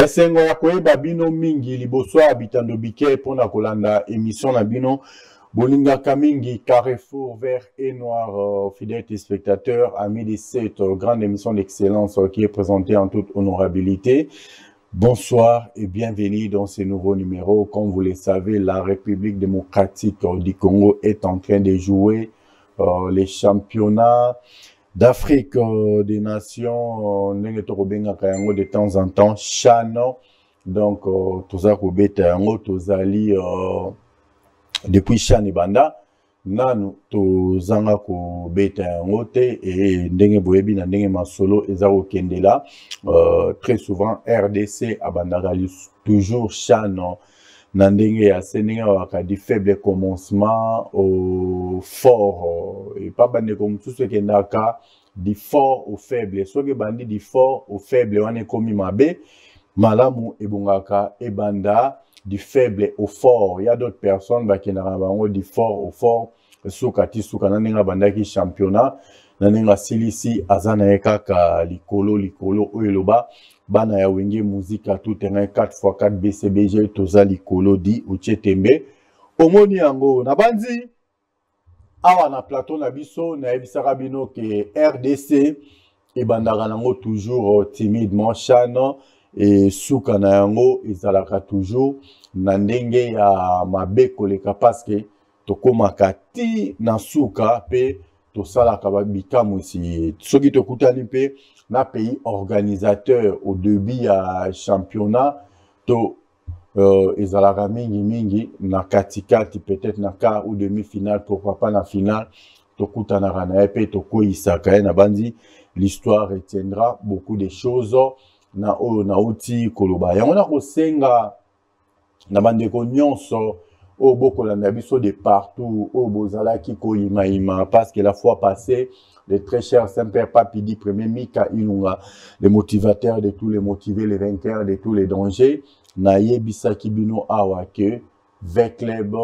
Esengo ya koyeba bino mingi liboso ya bitando bike pona kolanda émission na bino bolingaka mingi Carrefour vert et noir, fidèles téléspectateurs, amis de cette grande émission d'excellence qui est présentée en toute honorabilité. Bonsoir et bienvenue dans ce nouveau numéro. Comme vous le savez, la République démocratique du Congo est en train de jouer les championnats d'Afrique des nations de temps en temps chano donc toza kobeta yango tozali depuis chani banda nanu tozanga kobeta yango te et ndenge boyebi na ndenge masolo eza kokendela très souvent RDC abandaka toujours chano na ndenge ya ndenge waka di faible commencement au fort et pas bande comme tout ce qui ndaka du fort au faible soki bandi du fort au faible wane komi mabe malamu ebongaka ebanda du faible au fort. Il y a d'autres personnes qui n'ont du fort au fort sukati suka na ndenge bandaki championnat na ndenge silisi azana kaka likolo oyeloba bana ya wenge muzika tout terrain 4x4 BCBG toza likolo di uchetembe omoni yango na banzi awa na plateau na biso na ebisaka bino ke RDC ebandaka nango toujours timidement chano et suka na yango ezalaka toujours na ndenge ya mabe koleka parce que tokomaka ti na suka pe tosalaka bikamu isi soki tokutani pe na pays organisateur au début ya championnat to ezalaka mingi na katikati peut-être na quart ou demi-finale pourquoi pas na finale tokutanaka na pe tokoyisaka na bandi l'histoire retiendra beaucoup de choses na uti koloba yango na kosenga na bandeko nyonso au bokolanda biso de partout au bozalaki koyimaima parce que la fois passée le très cher Saint-Père Papidi premier Mika Ilunga le motivateur de tous les motivés les vainqueurs de tous les dangers na yebisaki bino awa ke Vecleb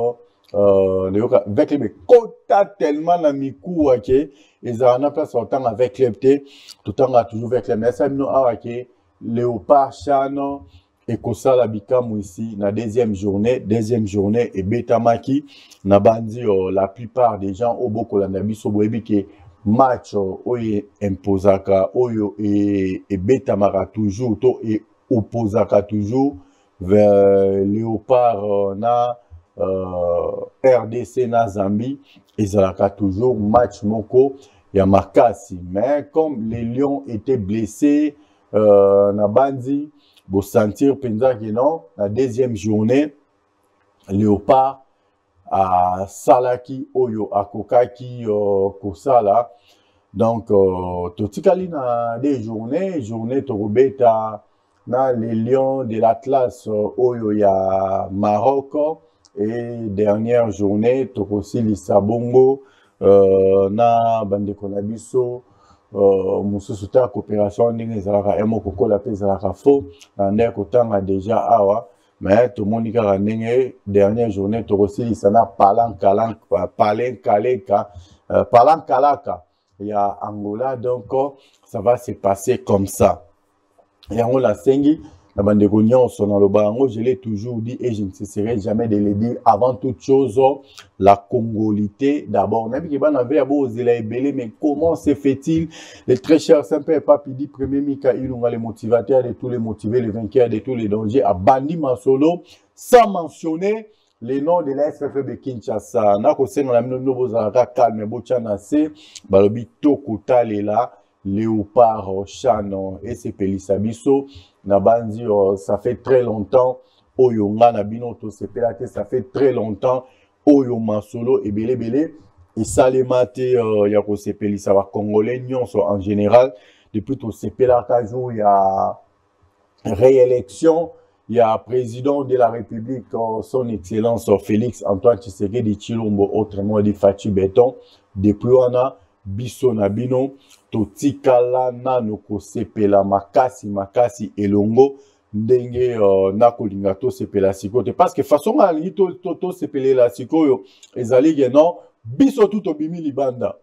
Vecleb kota tellement na miku ke ezana place autant avec Vecleb tout temps toujours Vecleb mais ça bino awa ke Léopard Chano et kosala bikamu ici na deuxième journée et betamaki na bandi la plupart des gens au bokolanda biso boyebi ke match oyo imposaka oyo et betamaka toujours to et opposaka toujours vers Léopard na RDC na Zambie ezalaka toujours match moko ya makasi mais comme les Lions étaient blessés na bandi pour sentir penza que non la deuxième journée Léopard à salaki oyo akokaki kosala donc totikali na des journées tokobeta na les Lions de l'Atlas oyo ya Maroc et dernière journée tokosilisa bongo na bandeko na biso mususu ta coopération ndenge ezalaka emoko kola pe ezalaka faux na ndenge kotanga déjà awa mais tomoni kaka ndenge dernière journée tokosilisa na palankalaka ya Angola donc ça va se passer comme ça yango la sengi na bandeko nyonso na lobango je l'ai toujours dit et je ne cesserai jamais de le dire avant toute chose la congolité d'abord nabi ke bana ve abo zela ebele mais comment se fait-il le très cher Saint-Père Papidi premier Mika Ilunga le motivateur de tous les motivés les vainqueurs de tous les dangers a bandi masolo sans mentionner les noms de la SFF de Kinshasa na ko senga na mino bozalaka calme bochana se balobi tokota lela Léopard Chano et c'est Pelisabiso Nabandi ça fait très longtemps Oyo Ngana Binoto c'est Pelate ça fait très longtemps Oyo Masolo et Belé et Salemate Yako Sepeli ça va congolais nyonso en général depuis tout Sepelaka jour il y a réélection il y a président de la République son excellence Félix Antoine Tshisekedi Tshilombo autrement dit Fatou Béton depuis wana biso na bino totikala nano kosepela makasi elongo ndenge nakolinga to sepela sikote parce que façon alingi to sepelela sikoyo ezali ke non biso tout obimi libanda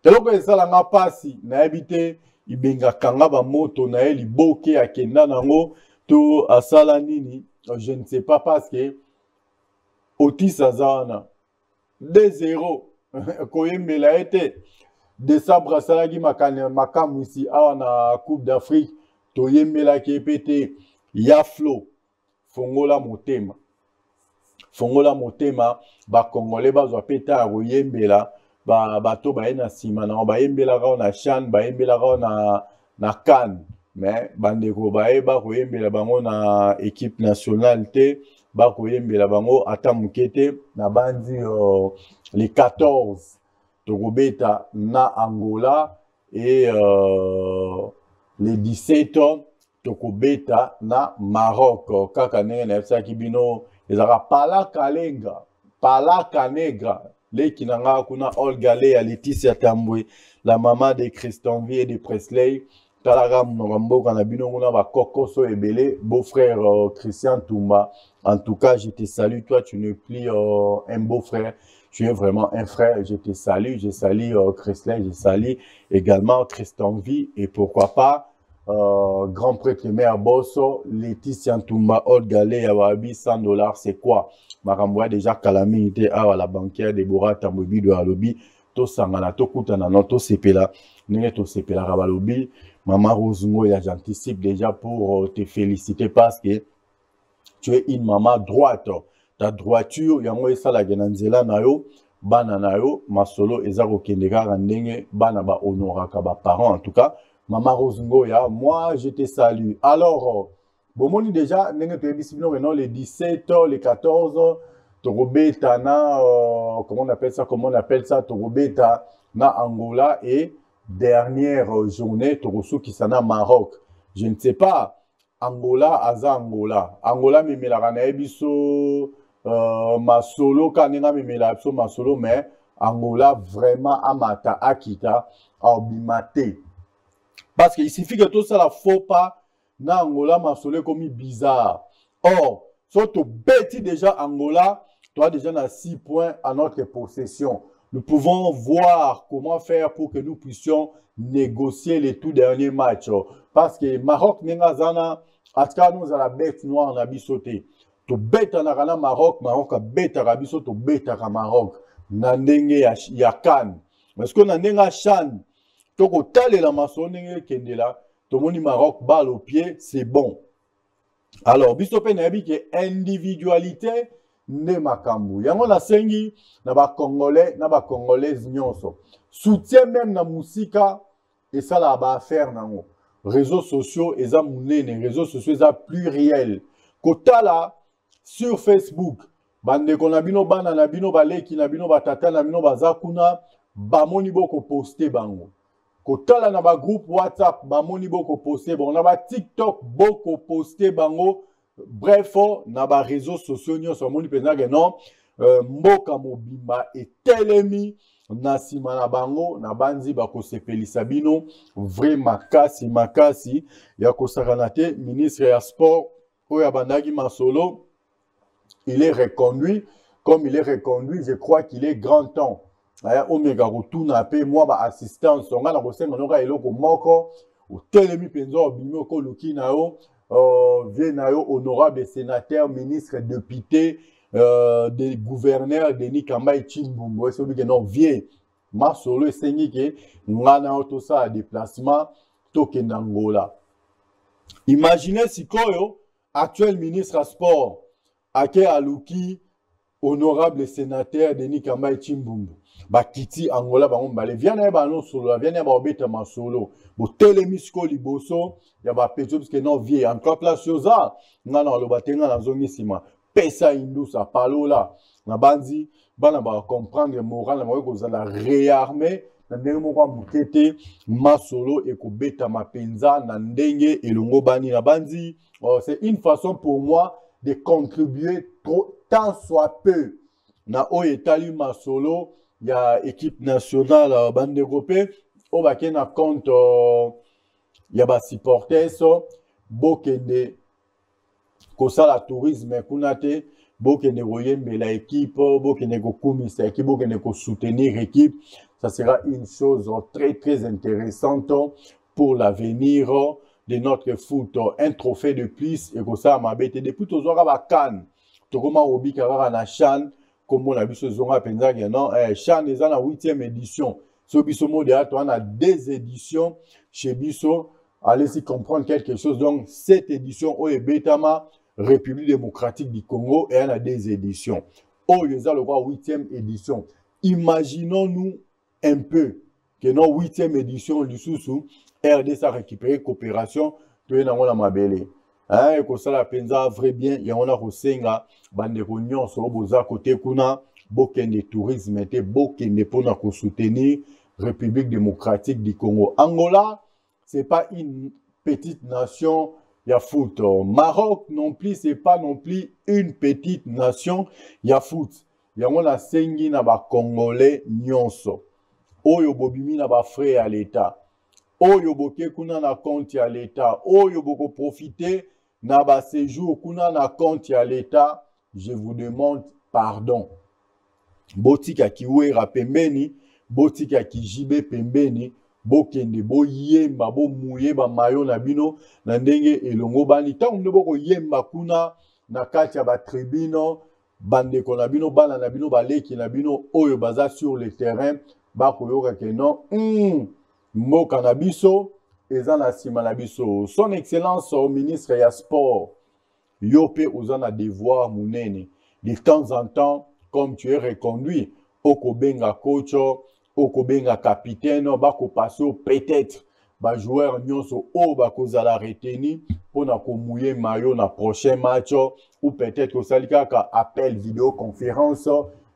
eloko ezala nga pasi na ebite ibenga kanga ba moto na eli boke akenda nango to asala nini, je ne sais pas parce que Otis Azana 2-0 koyembela ete décembre asalaki makamu ici awa na Coupe d'Afrique toyembelaki epete Yaflo fongola motema bakongole bazwa peta ya koyembela bato baye na nsima nango bayembelaka na CHAN bayembelaka na CAN mais bandeko bayeba koyembela bango na équipe nationale te bakoyembela bango ata moke te na bandi les 14 tokobeta na Angola et les 17 tokobeta na Maroc kaka ndenge na yebisaki bino ezaka palaka negra leki na nga kuna Olga Lea Laetitia Tambwe la maman de Christianvi et de Presley talaka monoko mboka na bino kuna bakokoso ebele beau-frère Christian Toumba. En tout cas, je te salue, toi tu n'es plus un beau-frère, tu es vraiment un frère, je te salue, je salue Presley, je salue également Christianvi et pourquoi pas grand prêtre mère Bosso, Laetitia Toumba, Olga Lea Wabi, $100, c'est quoi? Makamboa déjà calamité à la banquière Deborah Tambobi de Alobi, to sangana, to kutana, non, to sepela, n'est to sepela Rabalobi. Maman Rosungo, j'anticipe déjà pour te féliciter parce que tu es une maman droite. Ta droiture, yango esala genanzela na yo, bana na yo, masolo ezaro kendeka randenge, bana ba honoraka ba parents en tout cas. Maman Rosungo, moi je te salue. Alors, bon, déjà, non, les 17, les 14, Torobeta na, comment on appelle ça, Torobeta na Angola et dernière journée, Torosu qui s'en a Maroc. Je ne sais pas, Angola, Aza Angola. Angola, mais la Ranaebiso, Masolo, Kanena, mais Masolo, mais Angola vraiment Amata, Akita, Abimate. Parce qu'il suffit que tout ça ne faut pas. Na Angola Masolo comme bizarre. Or, surtout bêti déjà Angola, toi déjà na 6 points à notre possession. Nous pouvons voir comment faire pour que nous puissions négocier les tout derniers matchs. Parce que Maroc Nengazana, aska nous à la bête noire na bisoté. To bête na kana Maroc, Maroc a bête à biso to bête à Maroc. Na ndenge ya CAN. Parce que na ndenga CHAN, to ko tale la maso ndenge kendela. Tout le monde Maroc balle au pied, c'est bon. Alors, bisope nabi que individualité ne makambu. Yango na sengi na ba congolais, na ba congolaises nyonso. Soutien même na musika et ça la ba affaire nango. Réseaux sociaux eza munene, réseaux sociaux eza pluriel. Kota là sur Facebook, bande konabino bana na bino baleki na bino batata na bino bazakuna ba moni boko poster bango. Kotala na ba groupe WhatsApp, ba moni boko poster bango, na ba TikTok boko poster bango, bref, na ba réseaux sociaux nyonso moni penza ke non, mboka mobimba etelemi na sima na bango, na banzi bako sepelisa bino, vrai makasi, ya kosakana te, ministre ya sport, oya bandaki masolo, il est reconduit, comme il est reconduit, je crois qu'il est grand temps. Omega rotuna pe moi ba assistance on na kosenga noka eloko moko o telemi penzo bimio ko lukina yo vient na yo honorable sénateur ministre député des gouverneurs Denis Kamba Chimbumbo c'est que non vient masolo esengi ke ngana auto ça déplacement token Angola. Imaginez sikoyo actuel ministre à sport ake aluki honorable sénateur Denis Kamba Chimbumbo Bakiti Angola bango bale viana ba no solo viana ba obeta masolo bo telemisko liboso ya ba pejo parce que non vie encore place yoza ngana lo batenga na zongi sima pesa indusa palola na banzi bana ba comprendre moral na ko za la réarmer na ndenge moko mukete masolo et ko beta mapenza na ndenge elongo bani na banzi c'est une façon pour moi de contribuer tant soit peu na oyetali masolo il y a équipe nationale bande européenne au baké na compte il y a ba supporters bokende kosala tourisme kunate bokende koyembe la équipe bokende kokumisa équipe bokende ko soutenir équipe ça sera une chose très très intéressante pour l'avenir de notre foot, un trophée de plus, et que ça m'a bête. Depuis tout ça, va Cannes, tout comme Obi Kara na Chan, comme on a vu ce zonga penza que non, Chan est en la 8e édition. Ce biso modèle, on a 2 éditions chez Bisso. Allez-y comprendre quelque chose. Donc, cette édition, est Betama, République démocratique du Congo, et on a 2 éditions. Oh, il y a le 8e édition. Imaginons-nous un peu que nos 8e édition du sous RDC a récupéré coopération, tout est dans la mabele. Et que ça la penza vrai bien, il y a on a resenga, bande réunion sur le boza côté kuna, boken de tourisme, était boken de pour nous soutenir République démocratique du Congo. Angola, c'est pas une petite nation, il y a foot. Maroc non plus, c'est pas non plus une petite nation, il y a foot. Il y a on a sengi na ba Congolais nyonso. Oyo bobimi na ba frère à l'État. Oyo boke kuna na compte à l'État. Oyo boko profiter na ba séjour kuna na compte à l'État. Je vous demande pardon. Botika kiwera pembeni, botika kijibe pembeni, bokende bo yemba bo muyeba mayo na bino na ndenge elongo bani tango boko yemba kuna na kati ya ba tribune bandeko na bino bana na bino baleki na bino oyo baza sur le terrain bakoyoka ke non mboka na biso eza na sima na biso. Son excellence au ministre ya sport yo pe oza na devoir munene de temps en temps comme tu es reconduit oko benga coach oko benga capitaine bako passer peut-être ba joueur nyonso o bako zala reteni pona ko mouiller maillot na prochain match ou peut-être ko salika ka appel vidéoconférence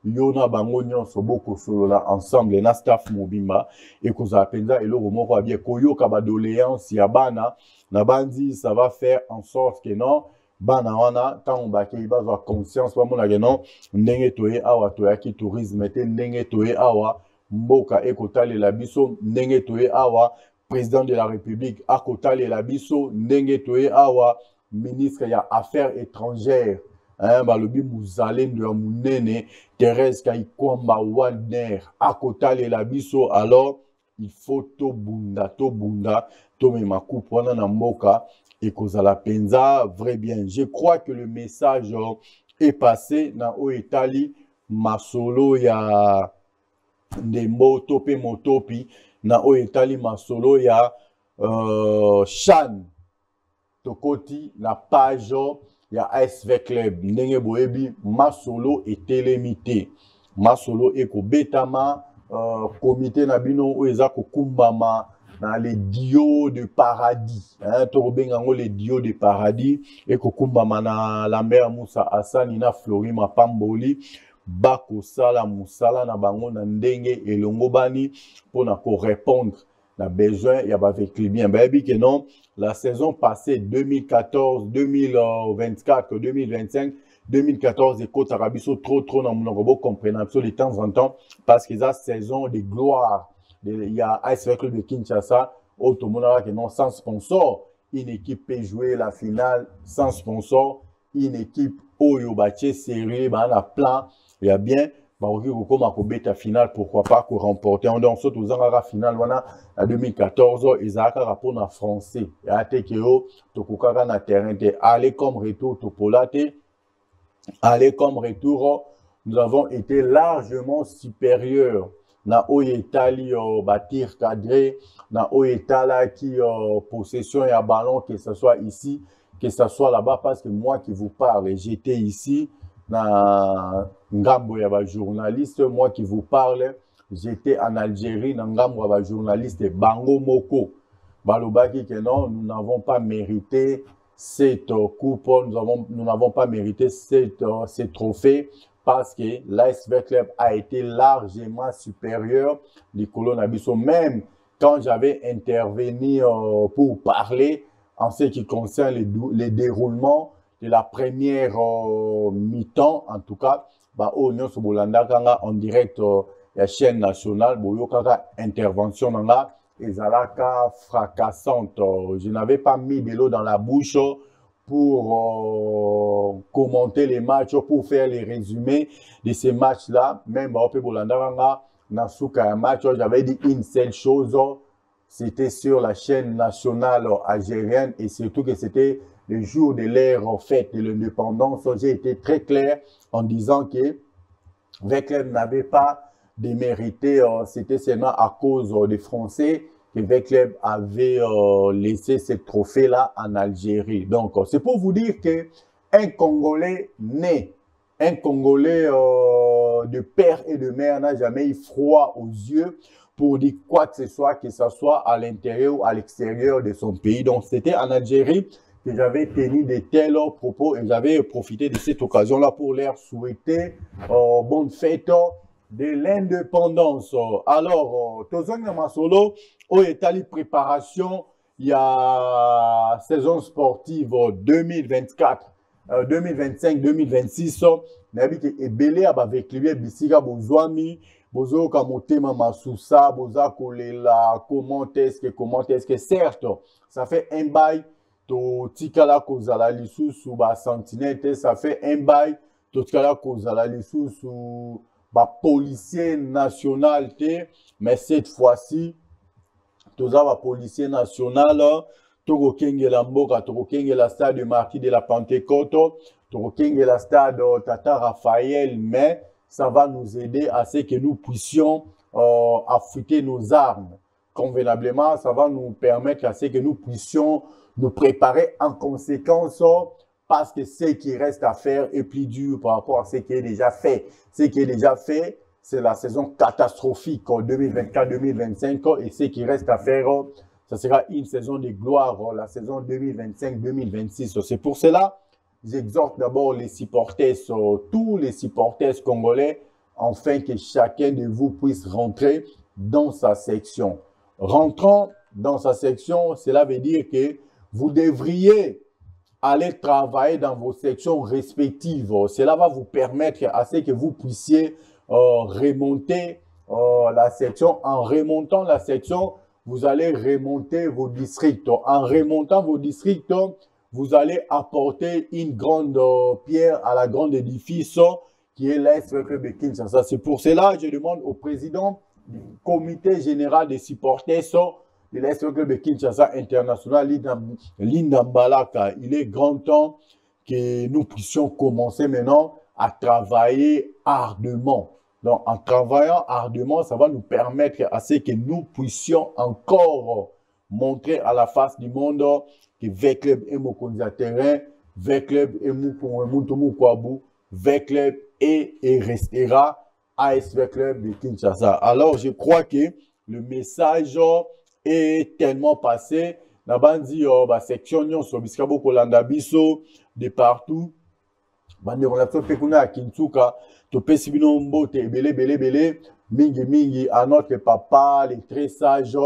yo na bango nyonso boko solola ensemble na staff mobimba et ko za penza eloko moko bien koyoka ba doléance ya bana na bandi ça va faire en sorte que non bana wana tant baki bazwa conscience ba mona non ndenge toye awa toyaki tourisme te ndenge toye awa mboka ekotale la biso ndenge toye awa président de la République akotale la biso ndenge toye awa ministre ya affaires étrangères balobi muzalendo ya munene Thérèse Kaikwamba Wagner akotale la biso. Alors il faut to bunda to mema coupe wana na mboka et kozala penza vrai bien. Je crois que le message est passé na oetali masolo ya ndembo tope motopi na oetali masolo ya Chan tokoti na page ya ASV Club ndenge boyebi masolo etelemite masolo ekobetama comité na bino oeza kokumbama dans les dios de paradis. Torobengango les dios de paradis. Et kokumbama na la mère Moussa Hassan na Florima Pamboli. Bako sala musala na bango na ndenge elongo bani pour na ko répondre na besoin ya ba vécu bien. Baby que non, la saison passée 2014, 2024, 2025, 2014 et côte arabiso trop na monoko compréhension de temps en temps parce que ça saison de gloire. Il y a ASV Club de Kinshasa, Automona qui non sans sponsor, une équipe peut jouer la finale sans sponsor, une équipe Oyo Baché série, la plan, il y a bien, comme à finale, pourquoi pas qu'on remporte. On donne surtout aux la finale, voilà, en 2014, ils ont un rapport en français. Il y a Tekeo, Tokukara na terrain, aller comme retour, Topolate, aller comme retour, nous avons été largement supérieurs. Na oyetali batir cadré, na oyetala qui possession et ballon, que ce soit ici, que ce soit là-bas, parce que moi qui vous parle, j'étais ici, na ngambo ya ba journaliste, moi qui vous parle, j'étais en Algérie, na ngambo ya ba journaliste Bango Moko. Balobaki que non, nous n'avons pas mérité cette coupe, nous n'avons pas mérité ces trophées. Parce que l'ASV Club a été largement supérieur du colon Abisso. Même quand j'avais intervenu pour parler en ce qui concerne les déroulements de la première mi-temps, en tout cas, en direct la chaîne nationale, intervention dans la ezalaka fracassante. Je n'avais pas mis de l'eau dans la bouche pour commenter les matchs, pour faire les résumés de ces matchs-là. Même dans ce match, j'avais dit une seule chose, c'était sur la chaîne nationale algérienne et surtout que c'était le jour de l'ère fête de l'indépendance. J'ai été très clair en disant que Wekleb n'avait pas démérité, c'était seulement à cause des Français que Wekleb avait laissé ce trophée-là en Algérie. Donc, c'est pour vous dire qu'un Congolais né, un Congolais de père et de mère n'a jamais eu froid aux yeux pour dire quoi que ce soit à l'intérieur ou à l'extérieur de son pays. Donc, c'était en Algérie que j'avais tenu de tels propos et j'avais profité de cette occasion-là pour leur souhaiter bonne fête de l'indépendance. Alors, Tozanga Masolo, au état de préparation, il y a saison sportive 2024, 2025, 2026. Nabi ke ebele avec lui bisika bozwami bozo kamotema masusa boza kolela comment est-ce que certes ça fait un bail to tikala kozala lisusu ba sentinelle ça fait un bail to tikala kozala lisusu ba policier national te mais cette fois-ci toza ba policier national toko kengela mboka toko kengela stade de Martyrs de la Pentecôte la stade Tata Raphaël, mais ça va nous aider à ce que nous puissions affûter nos armes convenablement. Ça va nous permettre à ce que nous puissions nous préparer en conséquence parce que ce qui reste à faire est plus dur par rapport à ce qui est déjà fait. Ce qui est déjà fait, c'est la saison catastrophique 2024-2025 et ce qui reste à faire, ça sera une saison de gloire, la saison 2025-2026. C'est pour cela j'exhorte d'abord les supporters, tous les supporters congolais, afin que chacun de vous puisse rentrer dans sa section. Rentrant dans sa section, cela veut dire que vous devriez aller travailler dans vos sections respectives. Cela va vous permettre à ce que vous puissiez remonter la section. En remontant la section, vous allez remonter vos districts. En remontant vos districts, vous allez apporter une grande pierre à la grande édifice qui est l'Est Club de Kinshasa. C'est pour cela que je demande au président du comité général des supporters de l'Est Club de Kinshasa International, Linda Mbalaka. Il est grand temps que nous puissions commencer maintenant à travailler ardemment. Donc, en travaillant ardemment, ça va nous permettre à ce que nous puissions encore montrer à la face du monde que Wekleb est mon terrain, Wekleb est mon Kwabu, Wekleb est et restera AS Wekleb de Kinshasa. Alors, je crois que le message est tellement passé. Nabandi, section nyon so biskabo kolanda biso de partout. Bande on a fait qu'on a Kinsuka, to pesibino mbote belé mingi à notre papa, les très sages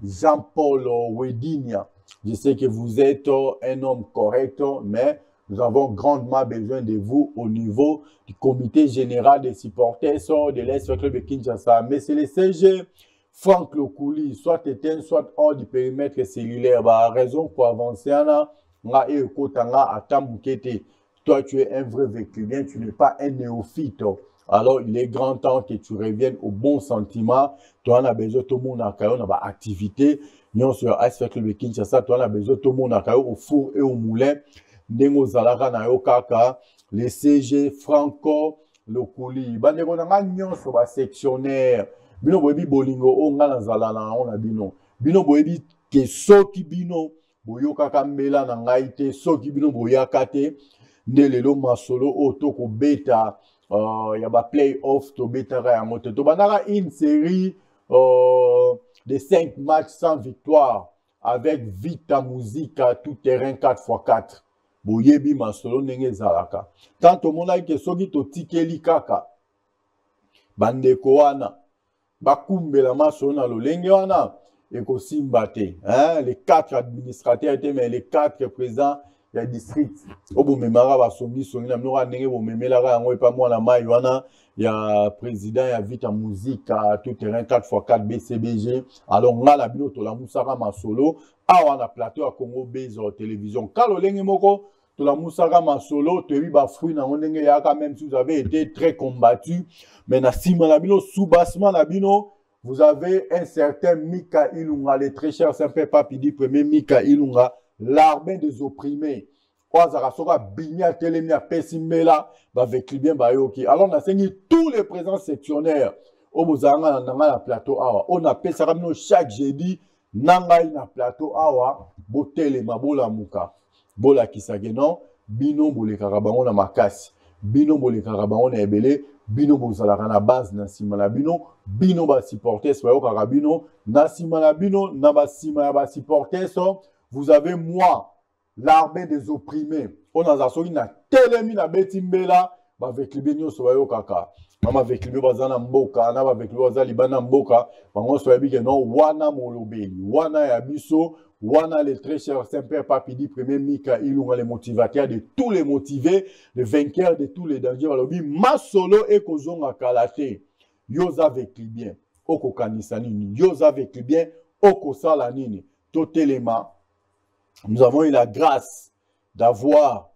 Jean-Paul Wedinia. Je sais que vous êtes un homme correct, mais nous avons grandement besoin de vous au niveau du comité général des supporters de l'Est Club de Kinshasa. Mais c'est le CG Franck Lokouli, soit éteint, soit hors du périmètre cellulaire. Bah, raison pour avancer, toi, tu es un vrai vécu, tu n'es pas un néophyte. Alors, il est grand temps que tu reviennes au bon sentiment. Toi, on a besoin de tout le monde à on a activité. Nous, sur AS Club de Kinshasa, toi, on a besoin de tout le monde à au four et au moulin. Nengo Zalaka na Yokaka, les CG Franco Lokuli. Bandeko na nyon sur la sectionnaire. Bino boebi bolingo o nga na zalana on a bino. Bino boebi ke soki bino boyokaka mbela na ngai te, soki bino boyaka te. Nelelo masolo o toko beta ya ba play-off to beta ya moto. To banara une série de 5 matchs sans victoire avec Vita Musica tout terrain 4x4. Boyebi masolo ndenge zalaka. Tanto mona ke soki to tikeli kaka. Bandeko wana bakumbela masolo na lolenge wana ekosimba te. Les 4 administrateurs étaient mais les 4 présidents ya district obo memara basongi songi na mnora ndenge bo memelaka yango epa mwana mai wana ya président ya Vita Musica tout terrain 4x4 BCBG. Alors ngala bino to la musaka masolo awa na plateau ya Congo Bezo télévision kalo lenge moko to la musaka masolo to bi ba fruit na ndenge ya ka même si vous avez été très combattu mais na sima na bino soubassement na bino vous avez un certain Mika Ilunga, le très cher Saint-Père Pidi, premier Mika Ilunga, l'armée des opprimés. Oazarasoka Binia Telemia Pessimela, avec bien Bayoki. Alors, on a saigné tous les présents sectionnaires au Bozanga dans la plateau Awa. On appelle ça chaque jeudi, Nangaï na plateau Awa, Botele Mabola Muka. Bola Kisagenon, Bino Bole Karabango na Makasi. Bino Bole Karabango na Ebele, Bino Bozalaka na base na Simana Bino, Bino ba supporter Soyo Karabino, na Simana Bino, na ba Simana ba supporter so, vous avez moi, l'armée des opprimés. On a zasoki na telemi na betimbela, ba avec les benyo Soyo Kaka. Mama avec les bazana mboka, na ba avec les bazali bana mboka, bango Soyo bige non, wana molobeli, wana ya biso, wana le très cher Saint-Père Papidi, premier Mika Ilunga, le motivateur de tous les motivés, le vainqueur de tous les dangers. Alobi, ma solo et kozonga kalate, yoza avec bien, oko kanisanini, yoza avec bien, oko salanini, totelema. Nous avons eu la grâce d'avoir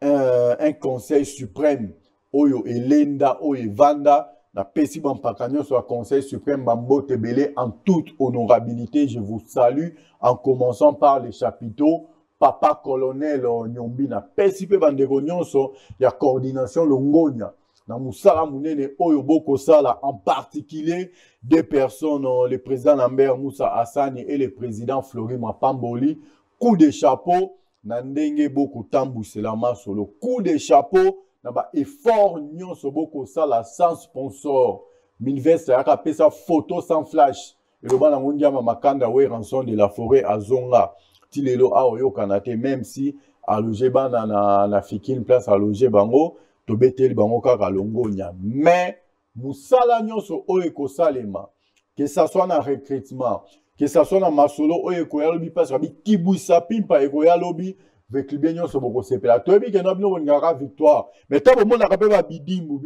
un conseil suprême, Oyo Elenda, Oyo Vanda, la Pessi Bampakanyo sur le Conseil suprême Bambo Tebele en toute honorabilité. Je vous salue en commençant par les chapiteaux. Papa colonel Nyombi na Pessi Pe Bandegonyon sur la coordination Longonia. Na Moussala Mounene Oyo Boko Sala en particulier des personnes, le président Lambert Moussa Hassani et le président Florima Pamboli. Coup de chapeau, Nandenge Boko Tambu Selama sur le coup de chapeau. Naba effort nyon soboko ça la sans sponsor. Milveste a capé sa photo sans flash. Et le ban ngondia makanda we rançon de la forêt à Zonga. Tilelo a oyo kanate même si a loger ban na fikine place à loger bango to betel bango kaka longonya. Mais musala nyon so oyo ko salema. Que ça soit na recrutement, que ça soit na masolo oyo ko yalobi parce que kibuisa pimpa e ko yalobi avec le bien sur beaucoup de pays. Toi, bien que nous avons victoire. Mais tant que nous avons pas bidimbu,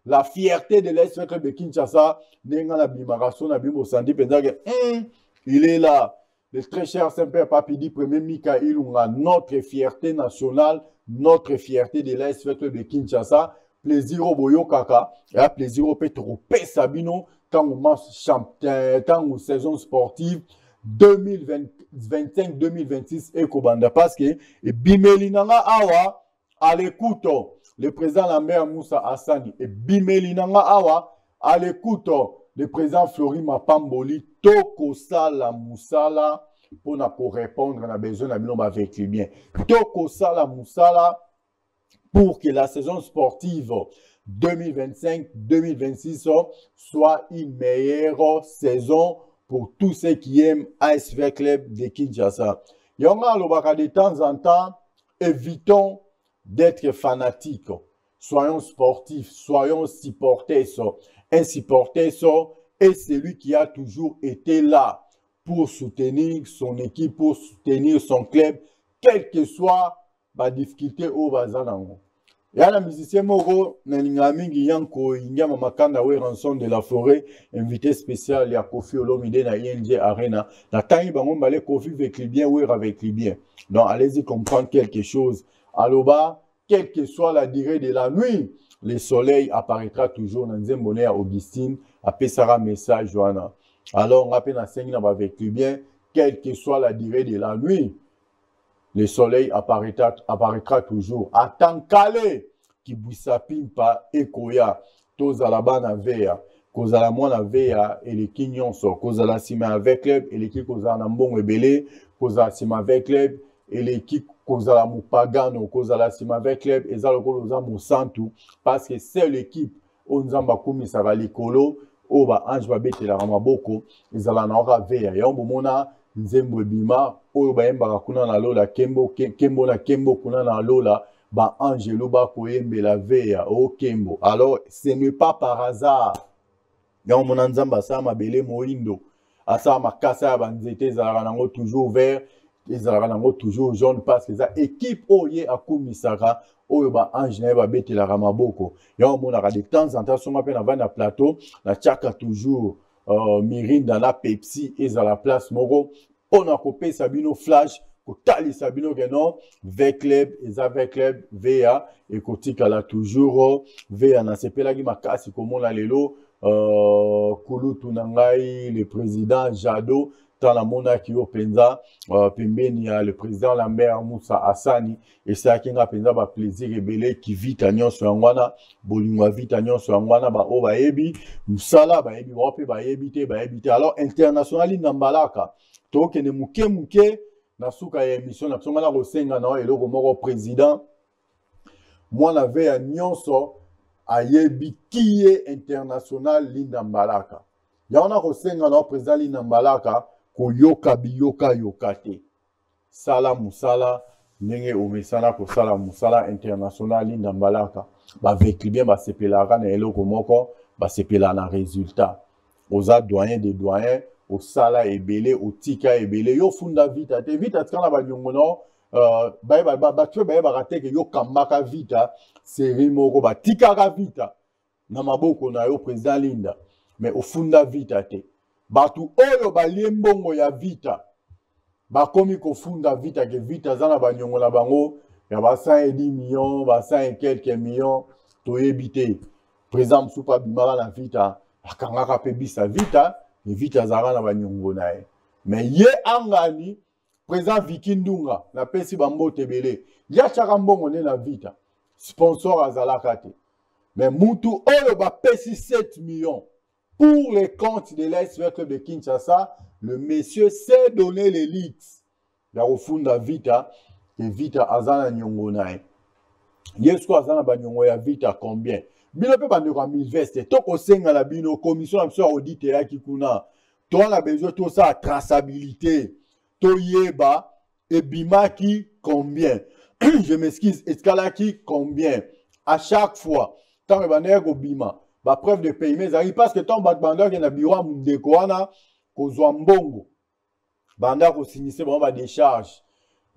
la fierté de l'Est de Kinshasa, n'enga bimarason na bimbo sandi penza que il est là. Le très cher Saint-Père Papidi, premier Mika Ilunga, notre fierté nationale, notre fierté de l'Est de Kinshasa. Plaisir au boyo kaka, et plaisir au pétro Sabino, tant au match champion, tant aux saison sportive 2025-2026 et Kobanda parce que et Bimelinanga Awa à l'écoute le président Lambert Moussa Hassani et Bimelinanga Awa à l'écoute le président Florima Pamboli Toko Sala Moussala pour répondre à la besoin de nous avec lui bien Toko Sala Moussala pour que la saison sportive 2025-2026 soit une meilleure saison pour tous ceux qui aiment ASV Club de Kinshasa. Yonga lobaka de temps en temps, évitons d'être fanatiques. Soyons sportifs, soyons supporters. Un supporter est celui qui a toujours été là pour soutenir son équipe, pour soutenir son club, quelle que soit la difficulté au bazanango. Il y a un musicien Moro, Nalingamingi Yanko, Ingama Makanda, rançon de la forêt, invité spécial, il y a Kofi Olomide, na ING Arena. La taille, on va aller Kofi avec les biens, avec les biens. Donc, allez-y comprendre quelque chose. À l'oba, quelle que soit la durée de la nuit, le soleil apparaîtra toujours dans Nzembone à Augustine, à Pessara message, Johanna. Alors, on rappelle à Sengna avec les biens, quelle que soit la durée de la nuit. Le soleil apparaîtra toujours. À Tankale, qui bouissa pimpa et koya, tozalaba na veya, kozala mwana veya, et les kinyonso, kozala sima avec club, et les ki kozala nambong ebele, kozala sima avec club, et les ki kozala mupagano, kozala sima avec club, et zalo koza musantu, parce que c'est l'équipe, onzamba kumi sara likolo, oba ange babete la ramaboko, ezala na ora veya, yambo mona, Nzembo bima oyo bayembaka kuna na lola kembo na kembo kuna na lola ba angelo ba koyembela veya o kembo. Alors ce n'est pas par hasard. Ya mona nzamba sa mabele moindo asa makasa ya banzete ezalaka nango toujours vert ezalaka nango toujours jaune parce que eza équipe oye akumisaka oyo ba ange na ye babetelaka maboko. Ya omonaka de temps en temps soma mpe na vanda plateau na tiaka toujours Mirinda na Pepsi et à la place moko on a coupé Sabino flash kotali Sabino geno V-Club et avec club VA et kotika la toujours VA na sepelaki makasi komona lelo Kulutu Nangai, le président Jado, dans la monarchie au Penza, pembeni le président Lambert Moussa Hassani, et ça qui a Penza ba plaisir rebelle qui vit à Nyon sur Angwana, Bolingwa vit à Nyon sur Angwana, ba o ba ebi, Moussala ba ebi, wape ba ebite, ba ebite. Alors international Nambalaka, to ke ne muke na suka ya émission na songa na rosenga na eloko moko président moi n'avais à nyonso ayebi kiye international Linda Mbalaka ya on a rosenga na président Linda Mbalaka ko yoka biyoka yokate sala musala nenge omesana ko sala musala international Linda Mbalaka ba vekli bien ba sepelaka na eloko moko ba sepela na résultat oza doyen des doyens au sala ebele au tika ebele yo funda vita te vita tsana ba nyongono ba tue ba rate ke yo kambaka vita seri moko ba tika ka vita na maboko na yo président Linda mais au funda vita te batu oyo ba liembongo ya vita ba komi ko funda vita ke vita zana ba nyongola bango ya ba 110 millions ba 100 et quelques millions to ebité président Soupa bimara na vita akangaka pe bisa vita vita zara na banyongo nae mais ye angani président Vikindunga na pesi bambo tebele ya chaka mbongo ne na vita sponsor azalaka te mais mutu oyo ba pesi 7 millions pour les comptes de l'AS Club de Kinshasa le monsieur s'est donné les leaks ya refunda vita que vita azana nyongo nae yesko azana banyongo ya vita combien bino pe bande kwa milveste toko senga la bino commission absolue audit ya kikuna to on a besoin de ça traçabilité to yeba et bimaki combien je m'excuse escalaki combien à chaque fois tant que bande ko bima ba preuve de paiement ça parce que tant bat bande qui na bureau mundeko wana ko mbongo banda ko signer ba décharge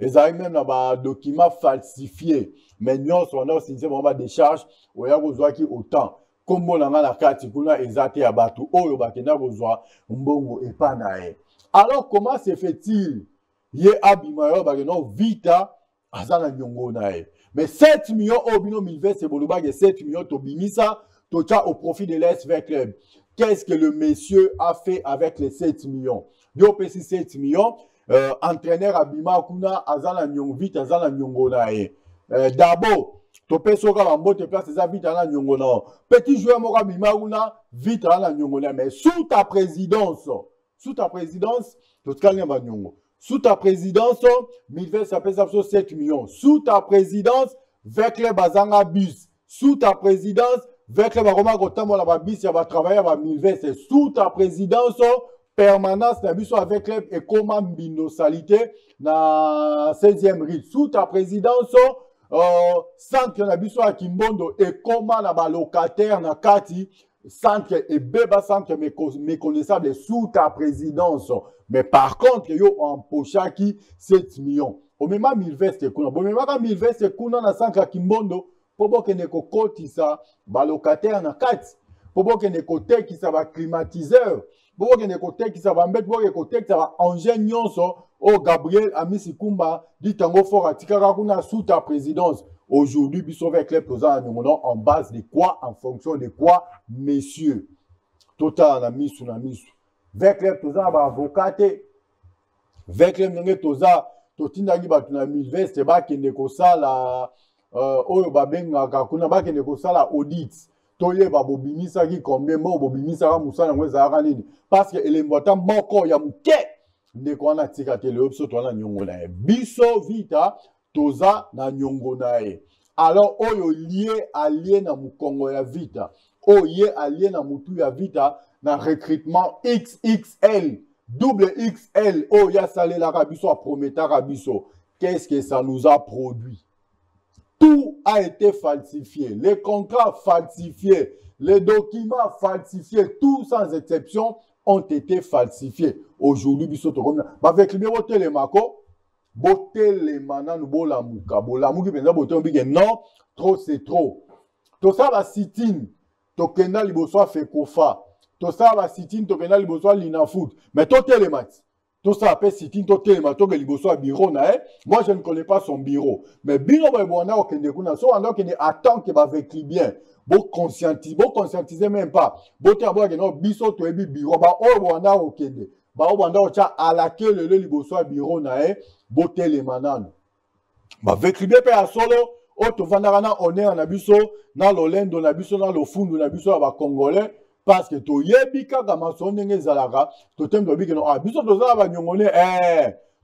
les arrivent même dans ba document falsifié mais nous on a signé ba décharge oya kozwa ki autant kombo na la carte kuna exacté ya batu oyo bakenda kozwa mbongo epanae. Alors comment se fait-il ye abimayo bakeno vita azana nyongo nae mais 7 millions obino milveste boluba ke 7 millions to bimisa to cha au profit de l'AS Club. Qu'est-ce que le monsieur a fait avec les 7 millions? Yo pesi 7 millions entraîneur abima kuna azana nyongo vita azana nyongo nae. D'abord to pesoka bambo te place za vite na nyongo na petit joueur moka bima kuna vite na nyongo na mais sous ta présidence to tkanya ba nyongo sous ta présidence milve ça pèse 7 millions sous ta présidence avec les bazanga bus sous ta présidence avec les baroma kotambola ba bus ya ba travailler ba milve c'est sous ta présidence permanence na biso avec les et comment mbindosalité na 16e rite sous ta présidence centre na biso à Kimbondo et comment na ba locataire na kati centre et beba centre méconnaissable sous ta présidence mais par contre yo en pochaki 7 millions au même milveste kuna bon même milveste kuna na centre à Kimbondo pobo ke ne ko kotisa ba locataire na kati pobo ke ne ko tekisa ba climatiseur pobo ke ne ko tekisa ba mbet pobo ke ko tekisa ba engin nyonso. Oh Gabriel Amisi Kumba dit tango fort à Tikarakuna sous ta présidence. Aujourd'hui, biso avec les présents en base de quoi, en fonction de quoi, messieurs. Total na misu. Avec les présents avocat, avec les menges toza, totinda gi batuna milveste ba kende ko sala oyo babenga kakuna ba kende ko sala audit. Toye ba bobimisa ki combien mo bobimisa ka musana ngweza kanini parce que elembota moko ya muke. Ndeko wana tika tele opso to na nyongo na e biso vita toza na nyongo na e alors oyo allié na mukongo ya vita oye allié na mutu ya vita na recrutement XXL double XL oya salé la biso a prometaka biso qu'est-ce que ça nous a produit? Tout a été falsifié, les contrats falsifiés, les documents falsifiés, tout sans exception ont été falsifiés. Aujourd'hui, bisoto comme avec le numéro télémaco, botelemana nous bolamuka, bolamuki penza botombi non, trop c'est trop. Tout ça va sitin, tokenda liboso fait kofa. Tout ça va sitin, tokenda liboso linafoot. Mais to télémat, tout ça appelle sitin, to télémat, to liboso bureau na moi je ne connais pas son bureau. Mais bino ba bona okende kuna so anda kende attend que va avec bien. conscientiser même pas. Bote abo keno biso to ebi bureau ba o wanda okende. Ba o wanda ocha alake le liboso bureau na e bote le manano. Ba vetribe pe a solo o to vandaka na honneur na biso na lolendo na biso na lofundu na biso ba congolais parce que to yebi kaka maso ndenge zalaka to tembe bi keno biso to zala ba nyongole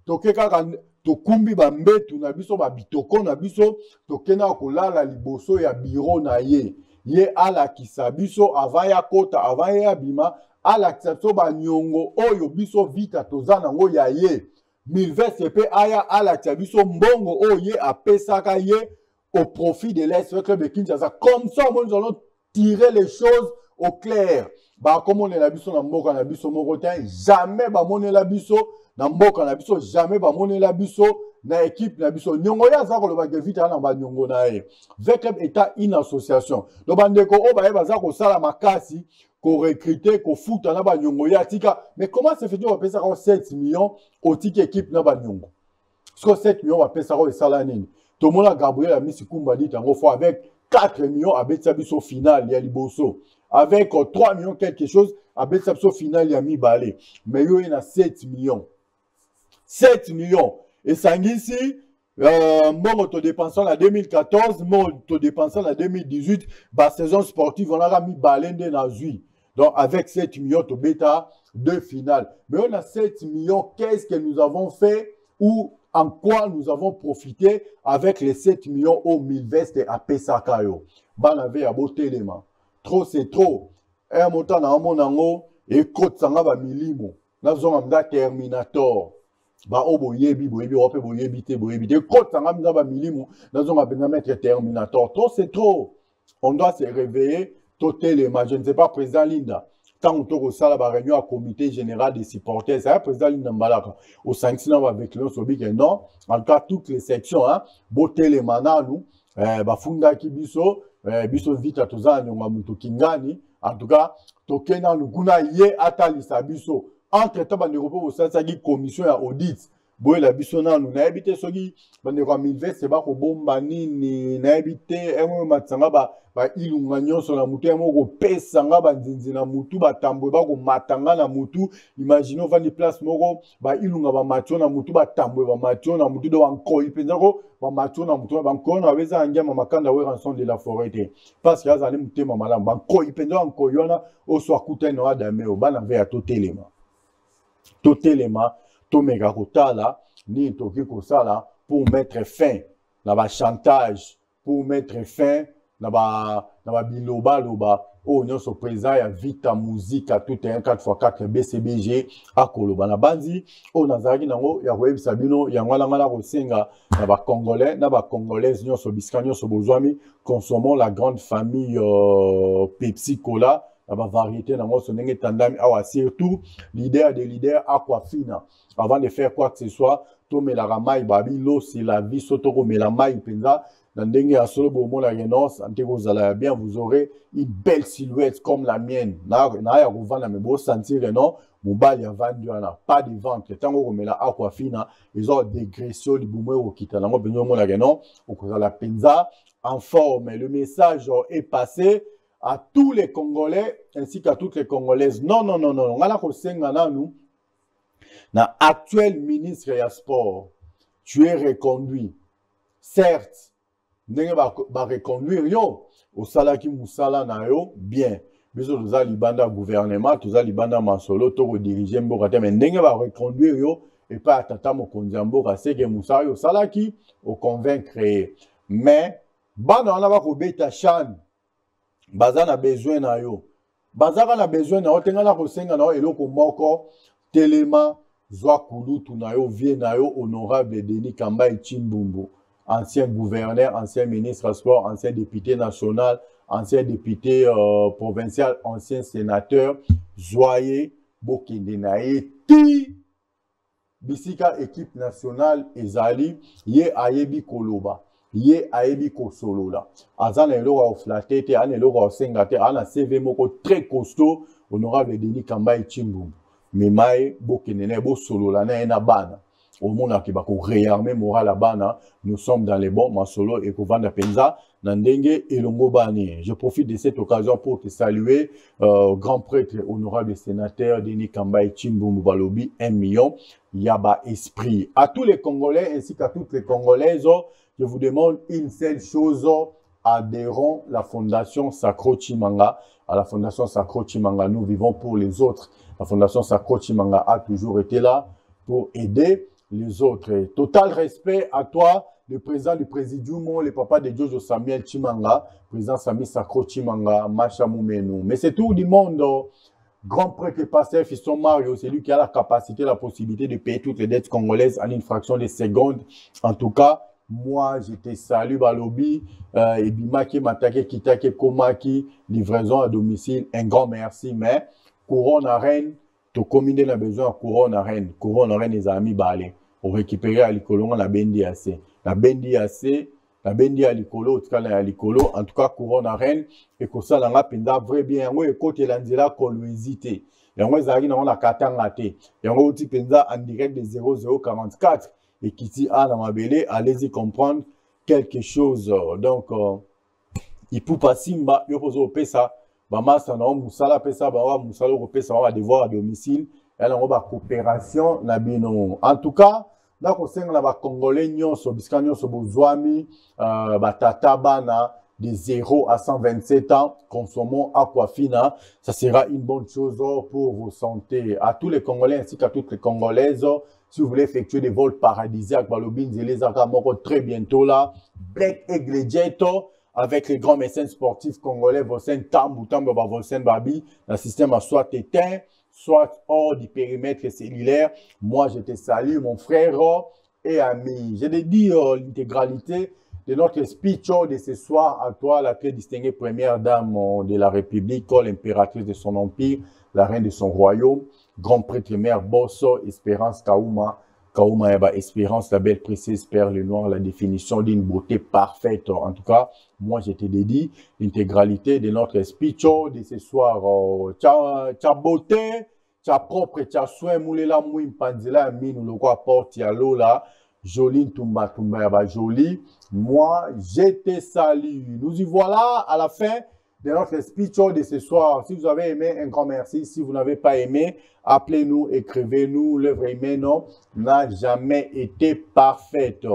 to ke kaka to kumbi ba mbetu na biso ba bitoko na biso to kena kolala liboso ya bureau na ye ala kisa biso avaya kota avaya bima ala kisa so ba nyongo oyo biso vita to zana ngo ya ye Milveste pe aya ala kisa biso mbongo oyo ye apesaka ye au profit de l'Est club de Kinshasa. Comme ça, nous allons tirer les choses au clair. Bah, comme on est la biso, na mboka na biso morotin, jamais bah mon est la biso, na mboka na biso, jamais bah mon est la biso, na équipe na biso. Nyongo ya zako le bagay vite na ba nyongo na e. V club est une association. Donc bandeko o ba eba zako sala makasi, ko recruter, ko foot na ba nyongo ya tika. Mais comment se fait-il on va payer ça 7 millions au tika équipe na ba nyongo? Parce que 7 millions on va payer ça au sala nini? Tout le monde a Gabriel a mis ce combat dit en fois avec 4 millions à Betsabiso final, il y a Liboso. Avec 3 millions quelque chose, à Betsabiso final, il y a mis balé. Mais il y a 7 millions. 7 millions. Et ça ici, mon autodépensant en 2014, mon autodépensant en 2018, la saison sportive, on a mis balé dans la vie. Donc avec 7 millions, tu bêta 2 finales. Mais on a 7 millions, qu'est-ce que nous avons fait ou en quoi nous avons profité avec les 7 millions au Milveste à Pesakayo. Banave à Botelema. Trop c'est trop. Un montant dans mon ango et côte sanga ba milimo. Nous avons un Terminator. Ba obo yebi boyebi ope boyebi te côte sanga ba milimo. Nous avons un mettre Terminator. Trop c'est trop. On doit se réveiller. Totelema. Je ne sais pas président Linda. Quand on tourne ça, la réunion à comité général des supporters, c'est un président Linambalaka. Au 5 avec le Sobi, non. En tout cas, toutes les sections, hein, boté les manas, nous, Bafunda Kibiso, Biso Vita Tozani, Mamuto Kingani, en tout cas, Tokena, le Guna, Ye, Atalisa, Biso, entre-temps, on a au sein de la commission à audit. Boy la bisona nous na habité sogi bandeko milveste c'est pas ko bomba nini na habité emo matsanga ba ilunga nyonso na mutu emo ko pesa nga ba nzinzi na mutu ba tambwe ba ko matanga na mutu imaginons vandi place moko ba ilunga ba matio na mutu ba tambwe ba matio na mutu do anko ipenza ko ba matio na mutu ba anko na weza angema makanda we ranson de la forêt parce que azali mutema malamu ba anko ipenza anko yona o so akuta no adame o bana ve ya totelema Tomega Kotala, ni Toki Kosala, pour mettre fin à la chantage, pour mettre fin à la biloba loba. Oh, nous sommes présents à Vita Musique à tout un 4x4 BCBG à Koloba. Na banzi, oh, Nazari nango, ya web sabino, ya ngala rosenga, na ba Congolais, na ba Congolaises, nous sommes biscanio, nous sommes besoin, consommons la grande famille Pepsi Cola. La variété dans mon sonné tandami awa surtout leader des leaders Aquafina avant de faire quoi que ce soit to mela ramai babi lo c'est la vie sotoko mela mai penza dans ndenge ya solo bomo la renonce anteko zala bien vous aurez une belle silhouette comme la mienne na ya revendre mais beau sentir non mobali ya vendu na pas de ventre tango mela Aquafina ils ont dégraissé du bomo au kita na mo benyo mo la renonce au kozala penza en forme le message est passé à tous les Congolais ainsi qu'à toutes les Congolaises. Non. On a la nous. Na actuel ministre ya sport, tu es reconduit. Certes, n'est pas reconduire yo. Au salaki musala na yo bien. Biso toza libanda gouvernement, toza libanda masolo, to diriger mboka mais n'est pas reconduire yo et pas tata mokonzi mboka c'est que musala yo salaki au convaincre. Mais bana on a ko beta chan. Baza na besoin na yo. Bazaka na besoin na yo tenga na kosenga na yo eloko moko telema zwa kulutu na yo vie na yo honorable Denis Kamba Chimbumbu, ancien gouverneur, ancien ministre des Sports, ancien député national, ancien député provincial, ancien sénateur, Zoye Bokende na ye ti bisika équipe nationale ezali ye ayebi koloba. Ye aebi kosolola. Azana eloko au flatter te, ana eloko au sengate, ana CV moko très costaud, honorable Denis Kamba Chimbumbu. Mais mai bokenene bo solola na ena bana. au monde qui va réarmer moral à bana, nous sommes dans les bons masolo et Kovanda Penza, Nandenge et Longobani. Je profite de cette occasion pour te saluer, grand prêtre honorable sénateur Denis Kamba Chimbumbu Balobi, 1 million, Yaba Esprit. À tous les Congolais ainsi qu'à toutes les Congolaises, je vous demande une seule chose, adhérons la Fondation Sacro Chimanga. À la Fondation Sacro Chimanga, nous vivons pour les autres. La Fondation Sacro Chimanga a toujours été là pour aider les autres. Total respect à toi, le président du Présidium, le papa de Jojo Samuel Chimanga, président Sami Sacro Chimanga, Macha Moumenu. Mais c'est tout du monde. Grand prêtre et pasteur Fiston Mario, c'est lui qui a la capacité, la possibilité de payer toutes les dettes congolaises en une fraction de seconde. En tout cas, moi, je te salue, Balobi, et Bimaki, Matake, Kitake, Komaki, livraison à domicile. Un grand merci. Mais, couronne à Rennes, tu combines la besoin à couronne à Rennes. Couronne à Rennes, les amis, balé. On récupère à l'icolo, on a bendi assez. La bendi assez. La bendi à l'icolo, en tout cas, à l'icolo, en tout cas, couronne à Rennes, et que ça, l'on a penda vrai bien, et côté l'anzela, qu'on hésité. Et on a katangaté. Et on a aussi penda en direct de 0044. Et qui dit, ah, dans ma belle, allez-y comprendre quelque chose. Donc, il peut pas simba, il faut pesa, bama, ça n'a pas pesa, bama, moussala, pesa, on va devoir à domicile, et là, on va coopération, nabino. En tout cas, là, on sait que les Congolais, Biscanio, Sobozwami, Batata, Bana, de 0 à 127 ans, consommons Aquafina. Ça sera une bonne chose pour vos santé. À tous les Congolais ainsi qu'à toutes les Congolaises, si vous voulez effectuer des vols paradisiaques, Balobin, les Akamoro, très bientôt là, Black Eglejeto, avec les grands médecins sportifs congolais, Vosen Tambou, Vosen Babi, le système a soit éteint, soit hors du périmètre cellulaire. Moi, je te salue, mon frère et ami. Je te dis l'intégralité de notre speech de ce soir à toi, la très distinguée première dame de la République, l'impératrice de son empire, la reine de son royaume, grand prêtre mère Bosso, Espérance Kaouma, Kaouma Eba, Espérance, la belle précise perle noire, la définition d'une beauté parfaite. En tout cas, moi, je te dédie l'intégralité de notre speech de ce soir. Ta beauté, ta propre, ta soin, moulela mouim panzela, mine, le roi porte yalo là, jolie tumba tumba, jolie. Moi, je te salue. Nous y voilà à la fin de notre speech de ce soir. Si vous avez aimé, un grand merci. Si vous n'avez pas aimé, appelez-nous, écrivez-nous. L'œuvre humaine n'a jamais été parfaite.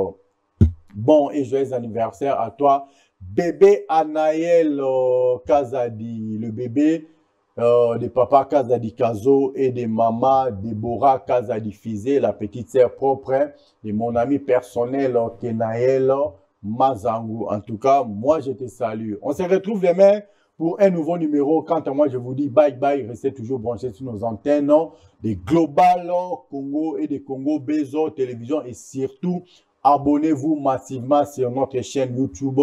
Bon et joyeux anniversaire à toi, bébé Anaël Kazadi, le bébé de papa Kazadi Kazo et de maman Deborah Kazadi Fizé, la petite sœur propre de mon ami personnel Kenaël Mazangu. En tout cas, moi je te salue. On se retrouve demain pour un nouveau numéro. Quant à moi, je vous dis bye bye. Restez toujours branchés sur nos antennes des Global Congo et des Congo Bezo Télévision. Et surtout, abonnez-vous massivement sur notre chaîne YouTube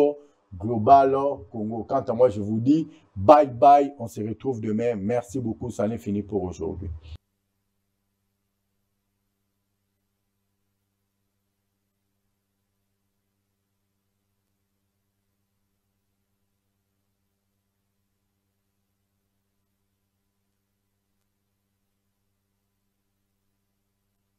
Global Congo. Quant à moi, je vous dis bye bye. On se retrouve demain. Merci beaucoup. Ça n'est fini pour aujourd'hui.